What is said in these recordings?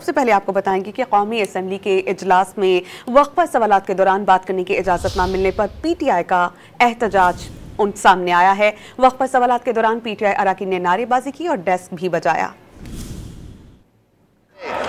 सबसे पहले आपको बताएंगे कि कौमी असम्बली के इजलास में वक्फा सवालात के दौरान बात करने की इजाज़त न मिलने पर PTI का एहतजाज सामने आया है। वक्फा सवालात के दौरान PTI अरकान ने नारेबाजी की और डेस्क भी बजाया।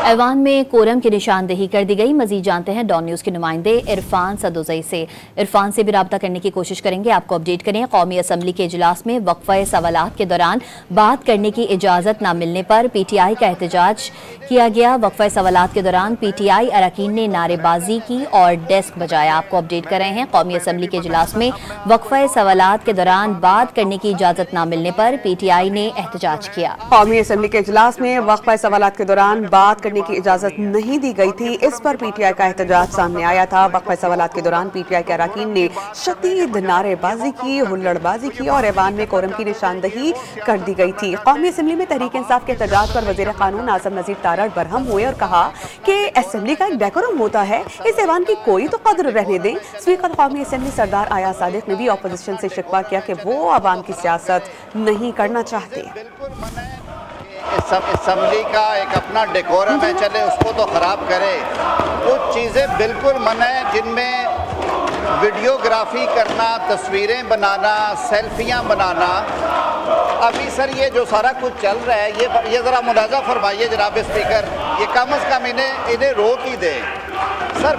ऐवान में कोरम की निशानदेही कर दी गई। मजीद जानते हैं डॉन न्यूज़ के नुमाइंदे इरफान सदोजई से। इरफान से भी राब्ता करने की कोशिश करेंगे, आपको अपडेट करें। कौमी असम्बली के इजलास में वक्फा सवालात के दौरान बात करने की इजाज़त न मिलने पर PTI का एहतजाज किया गया। वक्फा सवालात के दौरान PTI अरकान ने नारेबाजी की और डेस्क बजाया। आपको अपडेट कर रहे हैं, कौमी असम्बली के इजलास में वक्फा सवालात के दौरान बात करने की इजाज़त न मिलने पर PTI ने एहतजाज किया। कौमी असम्बली के इजलास में वक्फा सवालात के दौरान बात करने की इजाजत नहीं दी गई थी, इस पर PTI का एहतजाज सामने आया था। वक्फा सवालात के दौरान PTI के अरकान ने शदीद नारेबाजी की, हुल्लड़बाजी की और ऐवान में कोरम की निशानदेही कर दी गई थी। कौमी असम्बली में तहरीक इंसाफ के एहतजाज पर वज़ीर कानून आज़म नज़ीर तारड़ बरहम हुए और कहा कि असम्बली का एक डेकोरम होता है, इस ऐवान की कोई तो कद्र रहने दें। स्पीकर कौमी असम्बली सरदार आया सादिक ने भी अपोजिशन से शिकवा किया कि वो अवाम की सियासत नहीं करना चाहते। असम्बली का एक अपना डेकोरम है, चले उसको तो ख़राब करे। कुछ चीज़ें बिल्कुल मना है जिनमें वीडियोग्राफी करना, तस्वीरें बनाना, सेल्फियां बनाना। अभी सर ये जो सारा कुछ चल रहा है ये ज़रा मुलाज़ा फरमाइए जनाब स्पीकर, ये कम अज़ कम इन्हें रोक ही दे सर।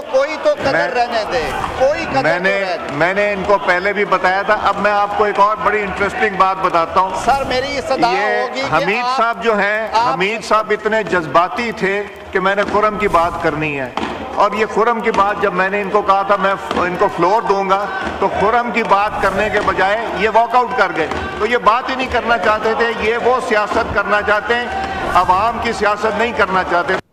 कोई तो कदर रहने दे, कोई कदर। मैंने इनको पहले भी बताया था। अब मैं आपको एक और बड़ी इंटरेस्टिंग बात बताता हूँ सर। मेरी सदा होगी कि हमीद साहब जो हैं, हमीद साहब इतने जज्बाती थे कि मैंने खुरम की बात करनी है, और ये खुरम की बात जब मैंने इनको कहा था मैं इनको फ्लोर दूंगा, तो खुरम की बात करने के बजाय ये वॉकआउट कर गए। तो ये बात ही नहीं करना चाहते थे, ये वो सियासत करना चाहते हैं, अवाम की सियासत नहीं करना चाहते।